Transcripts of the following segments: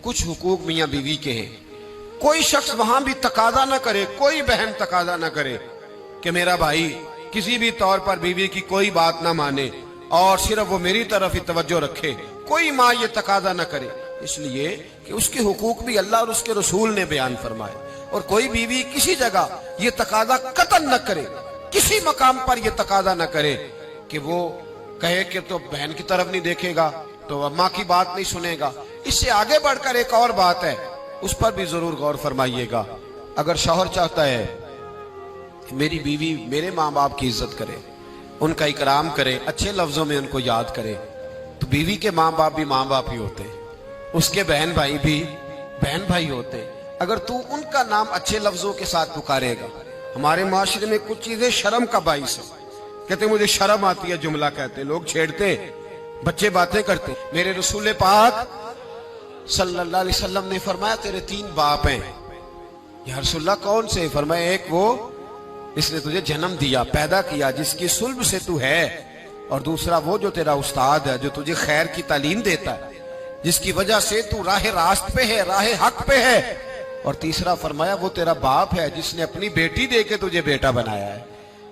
कुछ हुकूक मियाँ बीवी के हैं। कोई शख्स वहां भी तकादा ना करे, कोई बहन तकादा ना करे कि मेरा भाई किसी भी तौर पर बीवी की कोई बात ना माने और सिर्फ वो मेरी तरफ ही तवज्जो रखे। कोई माँ ये तकादा ना करे, इसलिए कि उसके हुकूक भी अल्लाह और उसके रसूल ने बयान फरमाए। और कोई बीवी किसी जगह ये तकादा कतन न करे, किसी मकाम पर ये तकादा न करे कि वो कहे कि तो बहन की तरफ नहीं देखेगा, तो अम्मा की बात नहीं सुनेगा। इससे आगे बढ़कर एक और बात है, उस पर भी जरूर गौर फरमाइएगा। अगर शौहर चाहता है कि मेरी बीवी मेरे माँ बाप की इज्जत करे, उनका इकराम करे, अच्छे लफ्जों में उनको याद करे, तो बीवी के माँ बाप भी माँ बाप ही होते हैं, उसके बहन भाई भी बहन भाई होते हैं। अगर तू उनका नाम अच्छे लफ्जों के साथ पुकारेगा, हमारे माशरे में कुछ चीजें शर्म का बाइस है। कहते मुझे शर्म आती है जुमला कहते, लोग छेड़ते, बच्चे बातें करते। मेरे रसूल पाक सल्लल्लाहु अलैहि वसल्लम ने फरमाया तेरे 3 बाप हैं। या रसूलल्लाह कौन से? फरमाया एक वो इसने तुझे जन्म दिया, पैदा किया, जिसकी सुल्ब से तू है, और दूसरा वो जो तेरा उस्ताद है, जो तुझे खैर की तालीम देता है, जिसकी वजह से तू राह रास्त पे है, राह हक पे है, और तीसरा फरमाया वो तेरा बाप है जिसने अपनी बेटी दे के तुझे बेटा बनाया है।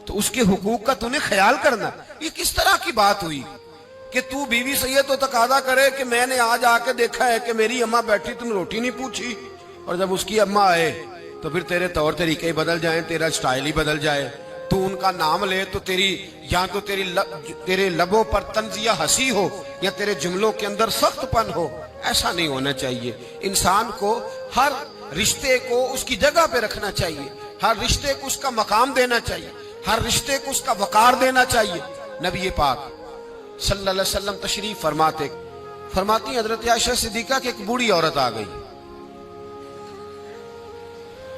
तो उसके हुकूक का तूने ख्याल करना। ये किस तरह की बात हुई कि तू बीवी से ये तो तकादा करे कि मैंने आज आके देखा है कि मेरी अम्मा बैठी, तुम रोटी नहीं पूछी, और जब उसकी अम्मा आए तो फिर तेरे तौर तरीके ही बदल जाए, तेरा स्टाइल ही बदल जाए। तू उनका नाम ले तो या तो तेरे लबों पर तंजिया हंसी हो या तेरे जुमलों के अंदर सख्तपन हो। ऐसा नहीं होना चाहिए। इंसान को हर रिश्ते को उसकी जगह पे रखना चाहिए, हर रिश्ते को उसका मकाम देना चाहिए, हर रिश्ते को उसका वकार देना चाहिए। नबी पाक सल्लल्लाहु अलैहि वसल्लम तशरीफ फरमाती हजरत आयशा सिद्दीका की एक बूढ़ी औरत आ गई।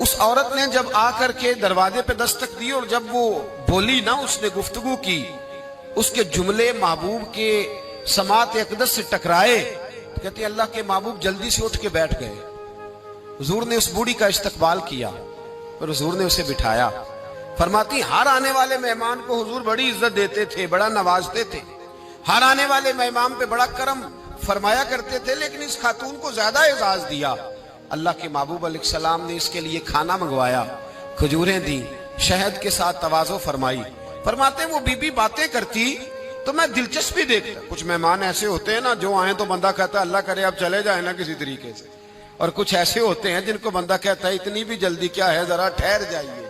उस औरत ने जब आकर के दरवाजे पे दस्तक दी और जब वो बोली ना, उसने गुफ्तगू की, उसके जुमले महबूब के समात अक़दस से टकराए। कहती अल्लाह के महबूब जल्दी से उठ के बैठ गए। हुजूर ने उस बूढ़ी का इस्तकबाल किया और हुजूर ने उसे बिठाया। फरमाती हर आने वाले मेहमान को हुजूर बड़ी इज्जत देते थे, बड़ा नवाजते थे, हर आने वाले मेहमान पे बड़ा करम फरमाया करते थे, लेकिन इस खातून को ज्यादा एजाज दिया। अल्लाह के महबूब अलैहिस्सलाम ने इसके लिए खाना मंगवाया, खजूरें दी, शहद के साथ तवाज़ो फरमाई। फरमाते वो बीबी बातें करती तो मैं दिलचस्पी देखता। कुछ मेहमान ऐसे होते हैं ना, जो आए तो बंदा कहता है अल्लाह करे अब चले जाए ना किसी तरीके से, और कुछ ऐसे होते हैं जिनको बंदा कहता है इतनी भी जल्दी क्या है, जरा ठहर जाइए,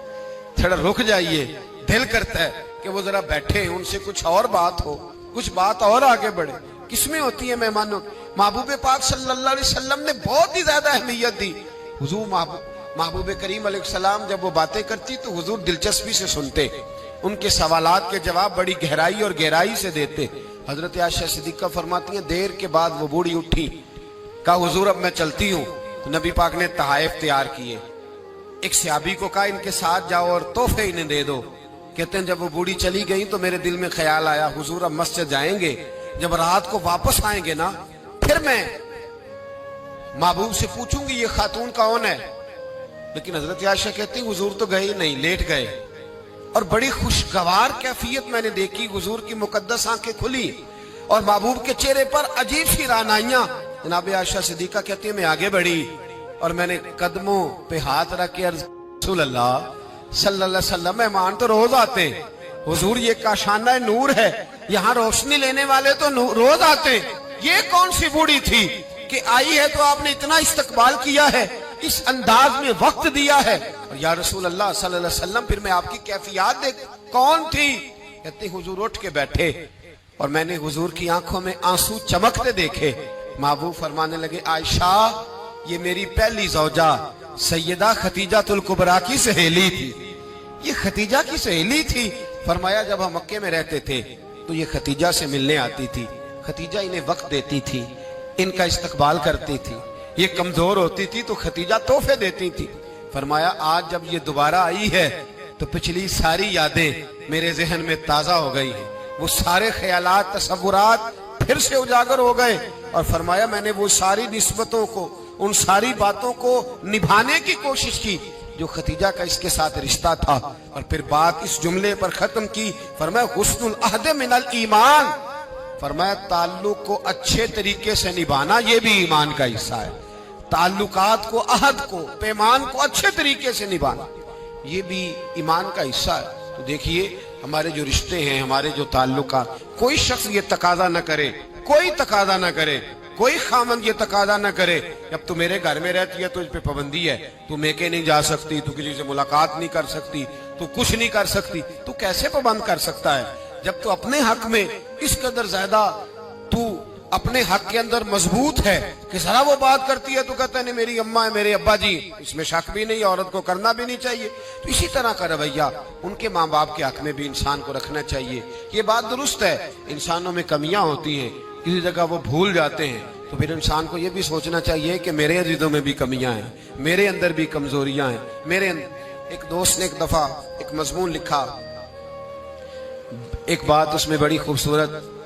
थोड़ा रुक जाइए। दिल करता है कि वो जरा बैठे, उनसे कुछ और बात हो, कुछ बात और आगे बढ़े। किसमें होती है मेहमानों? महबूब पाक सल्लल्लाहु अलैहि वसल्लम ने बहुत ही ज्यादा अहमियत दी। हुजूर महबूब करीम अलैहिस्सलाम जब वो बातें करती तो हुजूर दिलचस्पी से सुनते, उनके सवालात के जवाब बड़ी गहराई और गहराई से देते। हजरत आयशा सिद्दीका फरमाती हैं देर के बाद वो बूढ़ी उठी, कहा हुजूर अब मैं चलती हूँ। तो नबी पाक ने तहाइफ तैयार किए। एक सहाबी को कहा इनके साथ जाओ और तोहफे इन्हें दे दो। कहते हैं जब वो बूढ़ी चली गई तो मेरे दिल में ख्याल आया हुजूर अब मस्जिद जाएंगे, जब रात को वापस आएंगे ना फिर मैं महबूब से पूछूंगी ये खातून कौन है। लेकिन हजरत आयशा कहती हुजूर तो गए नहीं, लेट गए, और बड़ी खुशगवार कैफियत मैंने देखी। हुजूर की मुकद्दस आंखें खुली और महबूब के चेहरे पर अजीब सी रानाइयां। जनाब आयशा सिद्दीका कहती है मैं आगे बढ़ी और मैंने कदमों पे हाथ रख के अर्ज रसूल अल्लाह सल्लल्लाहु अलैहि वसल्लम मेहमान तो रोज आते, हुजूर ये काशाना नूर है, यहाँ रोशनी लेने वाले तो रोज आते, ये कौन सी बूढ़ी थी कि आई है तो आपने इतना इस्तकबाल किया है, इस अंदाज में वक्त दिया है। और या रसूल अल्लाह सल्लल्लाहु अलैहि वसल्लम फिर मैं आपकी कैफियत देख कौन थी? कहते हुजूर उठ के बैठे और मैंने हुजूर की आंखों में आंसू चमकते देखे। महबूब फरमाने लगे आयशा ये मेरी पहली ज़ौजा सैयदा खतीजातुल कुबरा की सहेली थी। ये खतीजा की सहेली थी। फरमाया जब हम मक्के में रहते थे तो ये खतीजा से मिलने आती थी, खतीजा इन्हें वक्त देती थी, इनका इस्तकबाल करती थी। ये कमजोर होती थी तो खतीजा तोहफे देती थी। फरमाया आज जब ये दोबारा आई है तो पिछली सारी यादें मेरे जहन में ताजा हो गई हैं, वो सारे ख्यालात तसव्वुरात फिर से उजागर हो गए। और फरमाया मैंने वो सारी निस्बतों को, उन सारी बातों को निभाने की कोशिश की जो खतीजा का इसके साथ रिश्ता था। और फिर बात इस जुमले पर खत्म की। फरमाया हुस्नुल अहद मिनल ईमान, फरमाया ताल्लुक को अच्छे तरीके से निभाना ये भी ईमान का हिस्सा है। ताल्लुकात को, अहद को, पैमान को अच्छे तरीके से निभाना, ये भी ईमान का हिस्सा है। तो देखिए हमारे जो रिश्ते हैं, हमारे जो ताल्लुकात, कोई शख्स ये तकाजा न करे, कोई तकाजा न करे, कोई खामन ये तकाजा न करे, जब तू मेरे घर में रहती है तो इस पे पाबंदी है, तू मेके नहीं जा सकती, तू किसी से मुलाकात नहीं कर सकती, तू कुछ नहीं कर सकती, तू कैसे पाबंद कर सकता है? जब तू अपने हक में इस कदर ज्यादा तू अपने हक के अंदर मजबूत है कि जरा वो बात करती है तो कहता है नहीं मेरी अम्मा है, मेरे अब्बा जी, इसमें शक भी नहीं, औरत को करना भी नहीं चाहिए। तो इसी तरह का रवैया उनके माँ बाप के हक में भी इंसान को रखना चाहिए। ये बात दुरुस्त है, इंसानों में कमियां होती हैं, किसी जगह वो भूल जाते हैं, तो फिर इंसान को ये भी सोचना चाहिए कि मेरे अजीजों में भी कमियां हैं, मेरे अंदर भी कमजोरियां हैं। एक दोस्त ने एक दफा एक मजमून लिखा, एक बात उसमें बड़ी खूबसूरत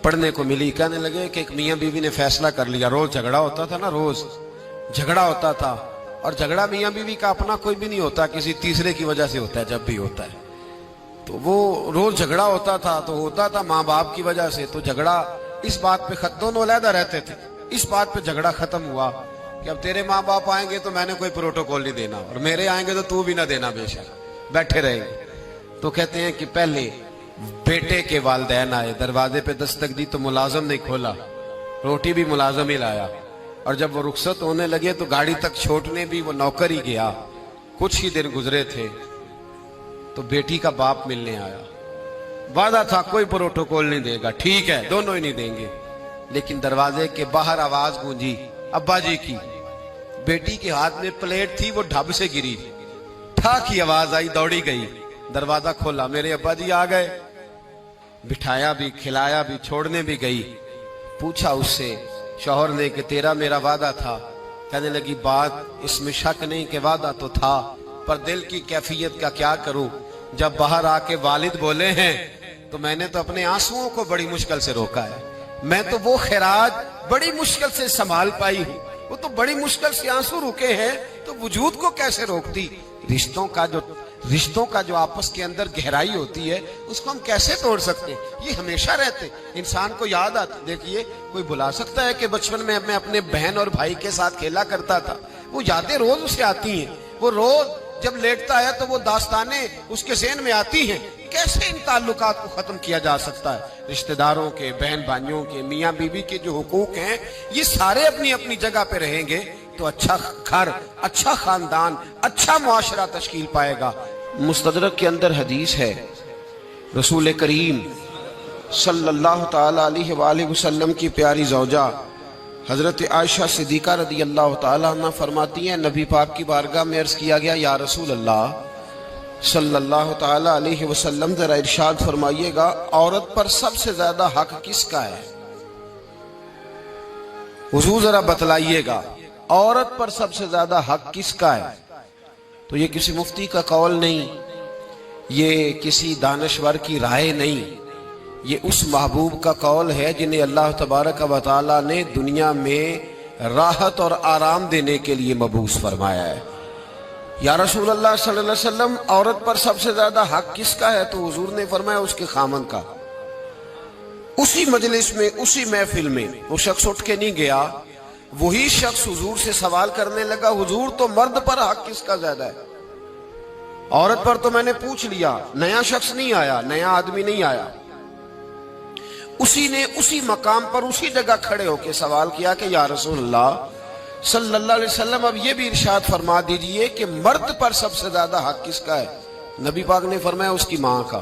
पढ़ने को मिली। कहने लगे कि एक मियाँ बीवी ने फैसला कर लिया, रोज झगड़ा होता था ना, रोज झगड़ा होता था, और झगड़ा मियाँ बीवी का अपना कोई भी नहीं होता, किसी तीसरे की वजह से होता है जब भी होता है। तो वो रोज झगड़ा होता था, तो होता था माँ बाप की वजह से। तो झगड़ा इस बात पे दोनों अलहदा रहते थे, इस बात पे झगड़ा खत्म हुआ कि अब तेरे माँ बाप आएंगे तो मैंने कोई प्रोटोकॉल नहीं देना, और मेरे आएंगे तो तू भी ना देना, बेशक बैठे रहेंगे। तो कहते हैं कि पहले बेटे के वालिदैन आए, दरवाजे पे दस्तक दी तो मुलाजम नहीं खोला, रोटी भी मुलाजम ही लाया, और जब वो रुखसत होने लगे तो गाड़ी तक छोड़ने भी वो नौकर ही गया। कुछ ही दिन गुजरे थे तो बेटी का बाप मिलने आया, वादा था कोई प्रोटोकॉल नहीं देगा, ठीक है दोनों ही नहीं देंगे, लेकिन दरवाजे के बाहर आवाज गूंजी अब्बा जी की। बेटी के हाथ में प्लेट थी, वो ढब से गिरी, ठा की आवाज आई, दौड़ी गई, दरवाजा खोला, मेरे अब्बा जी आ गए, बिठाया भी, खिलाया भी, छोड़ने भी गई। पूछा उससे शौहर ने कि तेरा मेरा वादा था। कहने लगी बात इसमें शक नहीं कि वादा तो था, पर दिल की कैफियत का क्या करूं, जब बाहर आके वालिद बोले हैं तो मैंने तो अपने आंसुओं को बड़ी मुश्किल से रोका है, मैं तो वो खैराज बड़ी मुश्किल से संभाल पाई हूं, वो तो बड़ी मुश्किल से आंसू रुके हैं, तो वजूद को कैसे रोकती? रिश्तों का जो आपस के अंदर गहराई होती है उसको हम कैसे तोड़ सकते हैं? ये हमेशा रहते, इंसान को याद आती। देखिए कोई बुला सकता है कि बचपन में मैं अपने बहन और भाई के साथ खेला करता था, वो यादें रोज उसे आती हैं, वो रोज जब लेटता है तो वो दास्तानें उसके ज़हन में आती हैं। कैसे इन ताल्लुकात को खत्म किया जा सकता है? रिश्तेदारों के, बहन भाइयों के, मियाँ बीवी के जो हुकूक हैं, ये सारे अपनी अपनी जगह पे रहेंगे तो अच्छा घर, अच्छा खानदान, अच्छा मुआशरा तश्कील पाएगा। मुस्तदरक के अंदर हदीस है, रसूल करीम सल्लल्लाहु ताला अलैहि वसल्लम की प्यारी ज़ौजा हजरत आयशा सिद्दीका रदी अल्लाह ताला अन्हा फरमाती हैं, नबी पाक की बारगाह में अर्ज किया गया, या रसूल अल्लाह सल्लल्लाहु ताला अलैहि वसल्लम जरा इरशाद फरमाइएगा, औरत पर सबसे ज्यादा हक किसका है? हुजूर जरा बतलाइएगा, औरत पर सबसे ज्यादा हक किसका है? तो ये किसी मुफ्ती का कौल नहीं, ये किसी दानश्वर की राय नहीं, ये उस महबूब का कौल है जिन्हें अल्लाह तबारक व तआला ने दुनिया में राहत और आराम देने के लिए मबूस फरमाया है। या रसूल अल्लाह सल्लल्लाहु अलैहि वसल्लम, औरत पर सबसे ज्यादा हक किसका है? तो हुजूर ने फरमाया उसके खामन का। उसी मजलिस में, उसी महफिल में वो शख्स उठ के नहीं गया, वही शख्स हुजूर से सवाल करने लगा, हुजूर तो मर्द पर हक किसका ज्यादा है? औरत पर तो मैंने पूछ लिया, नया शख्स नहीं आया, नया आदमी नहीं आया। उसी ने उसी मकाम पर उसी जगह खड़े होकर सवाल किया कि या रसूलल्लाह सल्लल्लाहु अलैहि वसल्लम, अब ये भी इरशाद फरमा दीजिए कि मर्द पर सबसे ज्यादा हक किसका है? नबी पाक ने फरमाया उसकी मां का।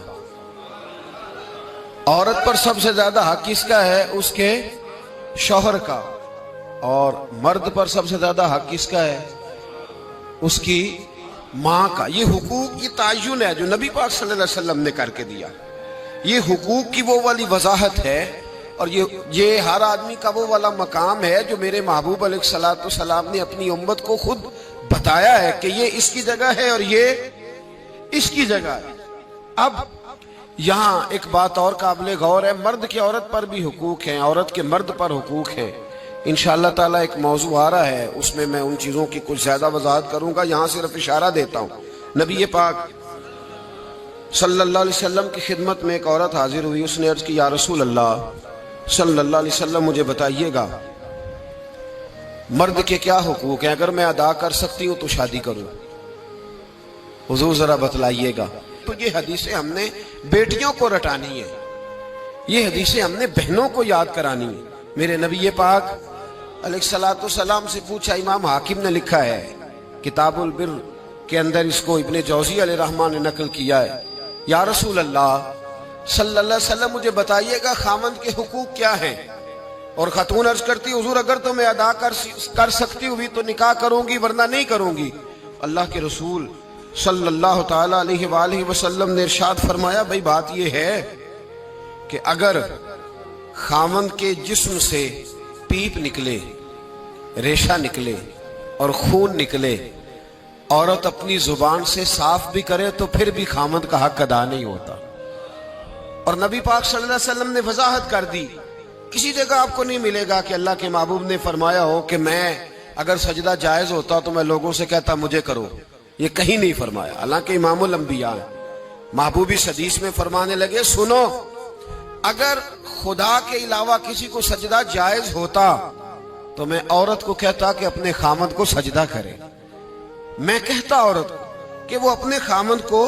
औरत पर सबसे ज्यादा हक किसका है? उसके शौहर का। और मर्द पर सबसे ज्यादा हक किसका है? उसकी मां का। ये हुकूक की तायुन है जो नबी पाक सल्लल्लाहु अलैहि वसल्लम ने करके दिया। ये हुकूक की वो वाली वजाहत है, और ये हर आदमी का वो वाला मकाम है जो मेरे महबूब अलैहिस्सलातु वस्सलाम ने अपनी उम्मत को खुद बताया है कि ये इसकी जगह है और ये इसकी जगह है। अब यहाँ एक बात और काबिल गौर है, मर्द के औरत पर भी हुकूक हैं, औरत के मर्द पर हुकूक हैं। इंशाअल्लाह ताला एक मौजू आ रहा है, उसमें मैं उन चीज़ों की कुछ ज़्यादा वजाहत करूँगा, यहाँ सिर्फ इशारा देता हूँ। नबी पाक सल्लल्लाहु अलैहि वसल्लम की खिदमत में एक औरत हाजिर हुई, उसने अर्ज की, या रसूल अल्लाह सल्लल्लाहु अलैहि वसल्लम, मुझे बताइएगा مرد کے کیا حقوق ہیں؟ اگر میں ادا کر سکتی ہوں تو شادی کروں، حضور ذرا بتلائیے گا۔ تو یہ حدیثیں ہم نے بیٹیوں کو رٹانی ہے، یہ حدیثیں ہم نے بہنوں کو یاد کرانی ہے۔ میرے نبی پاک علیہ الصلوۃ والسلام سے پوچھا، امام حاکم نے لکھا ہے کتاب البر کے اندر، اس کو ابن جوزی علیہ الرحمٰن نے نقل کیا ہے، یا رسول اللہ صلی اللہ علیہ وسلم مجھے بتائیے گا خامند کے حقوق کیا ہیں؟ اور خاتون عرض کرتی، حضور اگر تو میں ادا کر سکتی ہوئی تو نکاح کروں گی، ورنہ نہیں کروں گی۔ اللہ کے رسول صلی اللہ تعالی علیہ وآلہ وسلم نے ارشاد فرمایا، بھئی بات یہ ہے کہ اگر خامند کے جسم سے پیپ نکلے، ریشہ نکلے اور خون نکلے، عورت اپنی زبان سے صاف بھی کرے تو پھر بھی خامند کا حق ادا نہیں ہوتا۔ اور نبی پاک صلی اللہ علیہ وسلم نے وضاحت کر دی، کسی جگہ آپ کو نہیں ملے گا کہ اللہ کے محبوب نے فرمایا ہو کہ میں اگر سجدہ جائز ہوتا تو میں لوگوں سے کہتا مجھے کرو، یہ کہیں نہیں فرمایا۔ حالانکہ امام الانبیاء محبوب اس حدیث میں فرمانے لگے، سنو اگر خدا کے علاوہ کسی کو سجدہ جائز ہوتا تو میں عورت کو کہتا کہ اپنے خامند کو سجدہ کرے، میں کہتا عورت کو کہ وہ اپنے خامند کو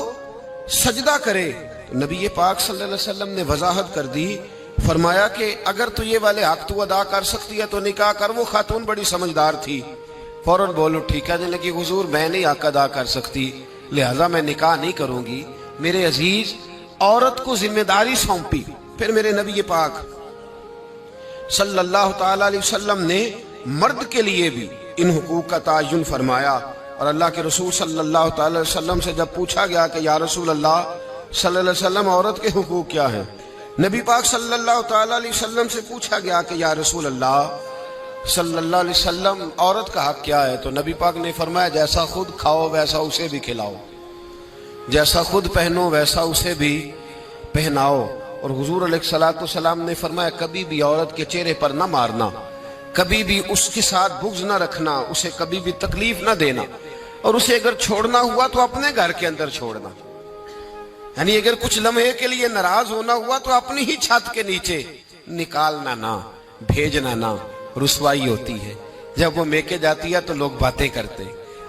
سجدہ کرے۔ نبی پاک صلی اللہ علیہ وسلم نے وضاحت کر دی، فرمایا کہ اگر تو یہ والے حق تو ادا کر سکتی ہے تو نکاح کر۔ وہ خاتون بڑی سمجھدار تھی، فوراً بولو ٹھیک ہے، کہنے لگی حضور میں نہیں حق ادا کر سکتی لہذا میں نکاح نہیں کروں گی۔ میرے عزیز، عورت کو ذمہ داری سونپی۔ پھر میرے نبی پاک صلی اللہ تعالی علیہ وسلم نے مرد کے لیے بھی ان حقوق کا تعین فرمایا۔ اور اللہ کے رسول صلی اللہ تعالی علیہ وسلم سے جب پوچھا گیا کہ یا رسول اللہ صلی اللہ علیہ وسلم عورت کے حقوق کیا ہیں، نبی پاک صلی اللہ تعالی علیہ وسلم سے پوچھا گیا کہ یا رسول اللہ صلی اللہ علیہ وسلم عورت کا حق کیا ہے، تو نبی پاک نے فرمایا جیسا خود کھاؤ ویسا اسے بھی کھلاؤ، جیسا خود پہنو ویسا اسے بھی پہناؤ۔ اور حضور علیہ الصلوۃ والسلام نے فرمایا کبھی بھی عورت کے چہرے پر نہ مارنا، کبھی بھی اس کے ساتھ بغض نہ رکھنا، اسے کبھی بھی تکلیف نہ دینا، اور اسے اگر چھوڑنا ہوا تو اپنے گھر کے اندر چھوڑنا، یعنی اگر کچھ لمحے کے لیے ناراض ہونا ہوا تو اپنی ہی چھت کے نیچے، نکالنا نہ، بھیجنا نہ، رسوائی ہوتی ہے۔ جب وہ میکے جاتی ہے تو لوگ باتیں کرتے،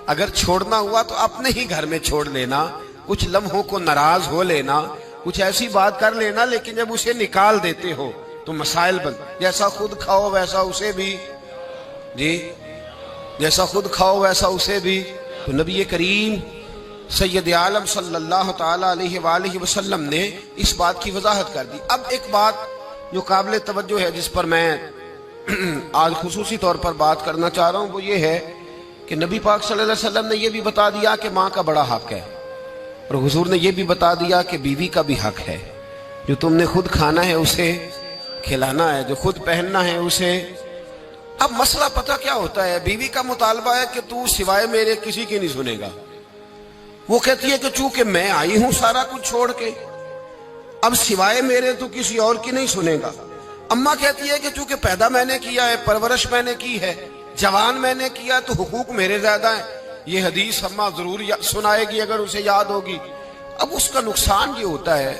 اگر چھوڑنا ہوا تو اپنے ہی گھر میں چھوڑ لینا، کچھ لمحوں کو ناراض ہو لینا، کچھ ایسی بات کر لینا، لیکن جب اسے نکال دیتے ہو تو مسائل بن، جیسا خود کھاؤ ویسا اسے بھی، جی جیسا خود کھاؤ ویسا اسے بھی۔ تو نبی کریم سید عالم صلی اللہ تعالی علیہ وآلہ وسلم نے اس بات کی وضاحت کر دی۔ اب ایک بات جو قابل توجہ ہے جس پر میں آج خصوصی طور پر بات کرنا چاہ رہا ہوں، وہ یہ ہے کہ نبی پاک صلی اللہ علیہ وسلم نے یہ بھی بتا دیا کہ ماں کا بڑا حق ہے، اور حضور نے یہ بھی بتا دیا کہ بیوی کا بھی حق ہے، جو تم نے خود کھانا ہے اسے کھلانا ہے، جو خود پہننا ہے اسے۔ اب مسئلہ پتہ کیا ہوتا ہے، بیوی کا مطالبہ ہے کہ تو سوائے میرے کسی کی نہیں سنے گا، وہ کہتی ہے کہ چونکہ میں آئی ہوں سارا کچھ چھوڑ کے، اب سوائے میرے تو کسی اور کی نہیں سنے گا۔ اماں کہتی ہے کہ چونکہ پیدا میں نے کیا ہے، پرورش میں نے کی ہے، جوان میں نے کیا، تو حقوق میرے زیادہ ہیں۔ یہ حدیث اماں ضرور سنائے گی اگر اسے یاد ہوگی۔ اب اس کا نقصان یہ ہوتا ہے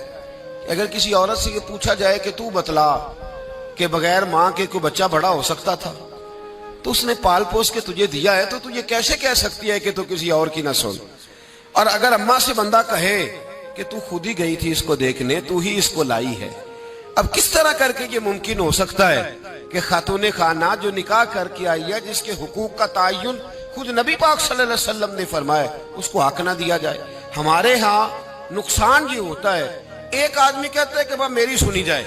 کہ اگر کسی عورت سے یہ پوچھا جائے کہ تو بتلا کہ بغیر ماں کے کوئی بچہ بڑا ہو سکتا تھا، تو اس نے پال پوس کے تجھے دیا ہے، تو یہ کیسے کہہ سکتی ہے کہ تو کسی اور کی نہ سن؟ اور اگر اماں سے بندہ کہے کہ تو خود ہی گئی تھی اس کو دیکھنے، تو ہی اس کو لائی ہے، اب کس طرح کر کے یہ ممکن ہو سکتا ہے کہ خاتون خانہ جو نکاح کر کے آئی ہے، جس کے حقوق کا تعین خود نبی پاک صلی اللہ علیہ وسلم نے فرمایا، اس کو حق نہ دیا جائے؟ ہمارے ہاں نقصان یہ ہوتا ہے، ایک آدمی کہتا ہے کہ بس میری سنی جائے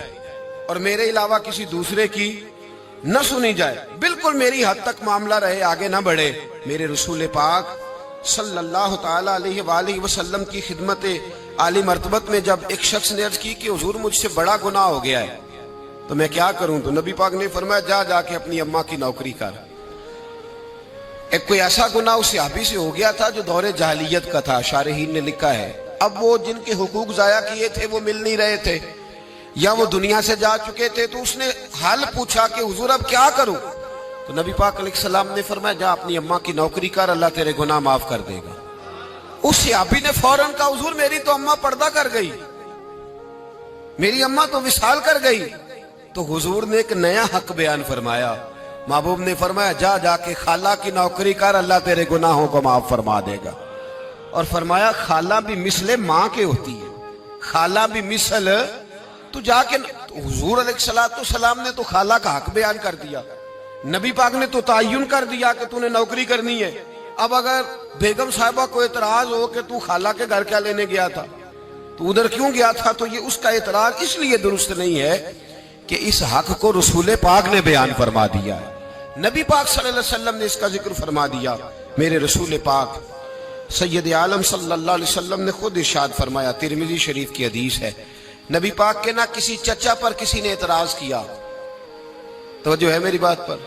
اور میرے علاوہ کسی دوسرے کی نہ سنی جائے، بالکل میری حد تک معاملہ رہے، آگے نہ بڑھے۔ میرے رسول پاک صلی اللہ تعالی علیہ وآلہ وسلم کی خدمت عالی مرتبت میں جب ایک شخص نے عرض کی کہ حضور مجھ سے بڑا گناہ ہو گیا ہے تو میں کیا کروں، تو نبی پاک نے فرمایا جا کے اپنی اماں کی نوکری کر۔ ایک کوئی ایسا گناہ اس صحابی سے ہو گیا تھا جو دور جاہلیت کا تھا، شارحین نے لکھا ہے، اب وہ جن کے حقوق ضائع کیے تھے وہ مل نہیں رہے تھے یا وہ دنیا سے جا چکے تھے، تو اس نے حل پوچھا کہ حضور اب کیا کروں، تو نبی پاک علیہ السلام نے فرمایا جا اپنی اماں کی نوکری کر، اللہ تیرے گناہ معاف کر دے گا۔ اس صحابی نے فوراً کہا حضور میری تو اماں پردہ کر گئی، میری اماں تو وصال کر گئی۔ تو حضور نے ایک نیا حق بیان فرمایا، महबूब ने फरमाया जा जाके खाला की नौकरी कर, अल्लाह तेरे गुनाहों को माफ फरमा देगा। और फरमाया खाला भी मिसले माँ के होती है, खाला भी मिसल, तू जाके हुजूर अलैहिस्सलाम ने तो खाला का हक बयान कर दिया, नबी पाक ने तो तायुन कर दिया कि तूने नौकरी करनी है। अब अगर बेगम साहिबा को एतराज हो कि तू खाला के घर क्या लेने गया था, तू उधर क्यों गया था, तो ये उसका एतराज इसलिए दुरुस्त नहीं है कि इस हक को रसूल पाक ने बयान फरमा दिया है। नबी पाक सल्लल्लाहु अलैहि वसल्लम ने इसका जिक्र फरमा दिया। मेरे रसूल पाक सैयद आलम सल्लल्लाहु अलैहि वसल्लम ने खुद इरशाद फरमाया, तिरमिजी शरीफ की हदीस है, नबी पाक के ना किसी चचा पर किसी ने एतराज किया। तो जो है मेरी बात पर,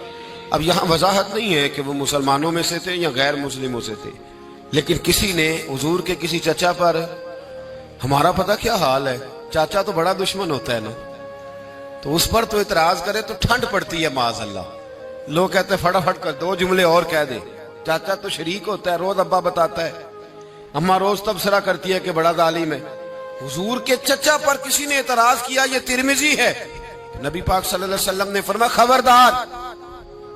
अब यहां वजाहत नहीं है कि वो मुसलमानों में से थे या गैर मुस्लिमों से थे, लेकिन किसी ने हुजूर के किसी चचा पर, हमारा पता क्या हाल है, चाचा तो बड़ा दुश्मन होता है ना, तो उस पर तो इतराज करे तो ठंड पड़ती है माज़अल्लाह। लोग कहते हैं फटाफट कर दो जुमले और कह दे, चाचा तो शरीक होता है, रोज अब्बा बताता है, अम्मा रोज तबसरा करती है कि बड़ा जालिम है। हुजूर के चचा पर किसी ने इतराज किया, ये तिरमिजी है। नबी पाक सल्लल्लाहु अलैहि वसल्लम ने फरमाया खबरदार,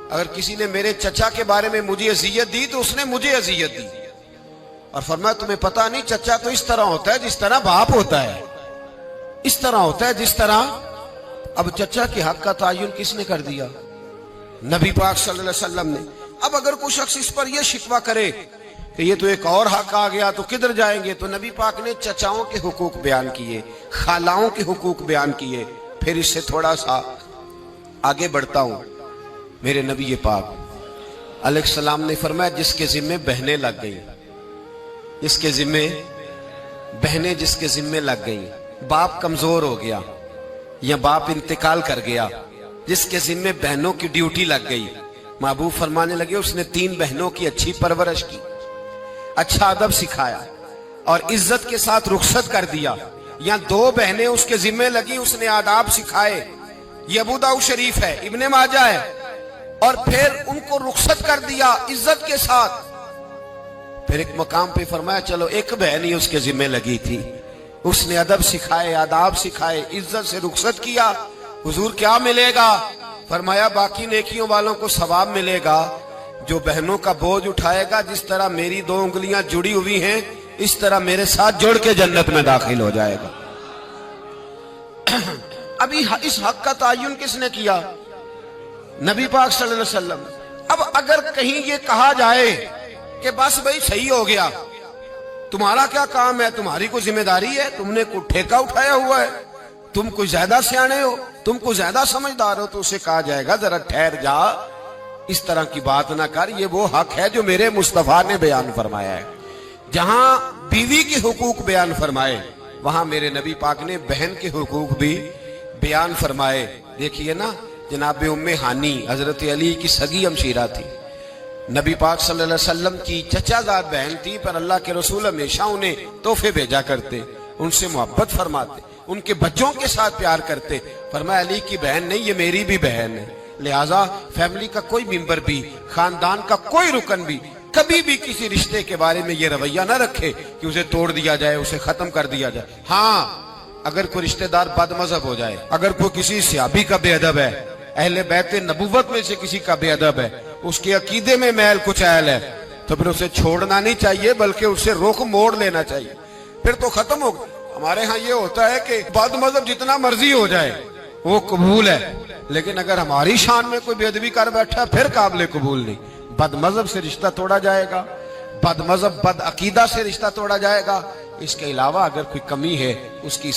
अगर किसी ने मेरे चचा के बारे में मुझे अजियत दी तो उसने मुझे अजियत दी। और फरमाया तुम्हें पता नहीं, चचा तो इस तरह होता है जिस तरह बाप होता है, इस तरह होता है जिस तरह। अब चचा के हक का तायुन किसने कर दिया? नबी पाक सल्लल्लाहु अलैहि वसल्लम ने। अब अगर कोई शख्स इस पर यह शिकवा करे कि ये तो एक और हक आ गया तो किधर जाएंगे, तो नबी पाक ने चचाओं के हुकूक बयान किए, खालाओं के हुकूक बयान किए। फिर इससे थोड़ा सा आगे बढ़ता हूं। मेरे नबी पाक अलैहिस्सलाम ने फरमाया जिसके जिम्मे बहनें लग गई, इसके जिम्मे बहनें जिसके जिम्मे लग गई, बाप कमजोर हो गया या बाप इंतकाल कर गया, जिसके जिम्मे बहनों की ड्यूटी लग गई, महबूब फरमाने लगे उसने 3 बहनों की अच्छी परवरिश की, अच्छा अदब सिखाया और इज्जत के साथ रुखसत कर दिया, या 2 बहनें उसके जिम्मे लगी, उसने आदाब सिखाए, ये अबू दाऊद शरीफ है, इब्ने माजा है, और फिर उनको रुखसत कर दिया इज्जत के साथ। फिर एक मकाम पे फरमाया चलो एक बहन ही उसके जिम्मे लगी थी, उसने अदब सिखाए, आदाब सिखाए, इज्जत से रुखसत किया। हुजूर क्या मिलेगा? फरमाया बाकी नेकियों वालों को सवाब मिलेगा, जो बहनों का बोझ उठाएगा, जिस तरह मेरी 2 उंगलियां जुड़ी हुई हैं इस तरह मेरे साथ जुड़ के जन्नत में दाखिल हो जाएगा। अभी इस हक का तायुन किसने किया? नबी पाक सल्लल्लाहु अलैहि वसल्लम। अब अगर कहीं ये कहा जाए कि बस भाई सही हो गया, तुम्हारा क्या काम है, तुम्हारी कोई जिम्मेदारी है, तुमने कोई ठेका उठाया हुआ है, तुम कोई ज्यादा सियाने हो, तुम कोई ज्यादा समझदार हो, तो उसे कहा जाएगा जरा ठहर जा, इस तरह की बात ना कर, ये वो हक है जो मेरे मुस्तफा ने बयान फरमाया है। जहां बीवी के हुकूक बयान फरमाए वहां मेरे नबी पाक ने बहन के हुकूक भी बयान फरमाए। देखिए ना, जनाब उम्मे हानी हजरत अली की सगी हमशीरा थी, नबी पाक सल्लल्लाहु अलैहि वसल्लम की चचाजाद बहन थी, पर अल्लाह के रसूल हमेशा उन्हें तोहफे भेजा करते, उनसे मोहब्बत फरमाते, उनके बच्चों के साथ प्यार करते। फरमाया अली की बहन नहीं, ये मेरी भी बहन है, लिहाजा फैमिली का कोई मेंबर भी, खानदान का कोई रुकन भी कभी भी किसी रिश्ते के बारे में ये रवैया ना रखे कि उसे तोड़ दिया जाए, उसे खत्म कर दिया जाए। हाँ, अगर कोई रिश्तेदार बदमजहब हो जाए, अगर कोई किसी सहाबी का बेअदब है, अहले बैते नबुव्वत में से किसी का बेअदब है, उसके अकीदे में मैल कुचैल है, तो फिर उसे छोड़ना नहीं चाहिए, बल्कि उससे रुख मोड़ लेना चाहिए, फिर तो खत्म हो। हमारे यहाँ ये होता है कि बदमजहब जितना मर्जी हो जाए वो कबूल है, लेकिन अगर हमारी शान में कोई बेअदबी कर बैठा फिर काबिल कबूल नहीं। बदमजहब से रिश्ता तोड़ा जाएगा, बदमजहब बद अकीदा से रिश्ता तोड़ा जाएगा। इसके अलावा अगर कोई कमी है उसकी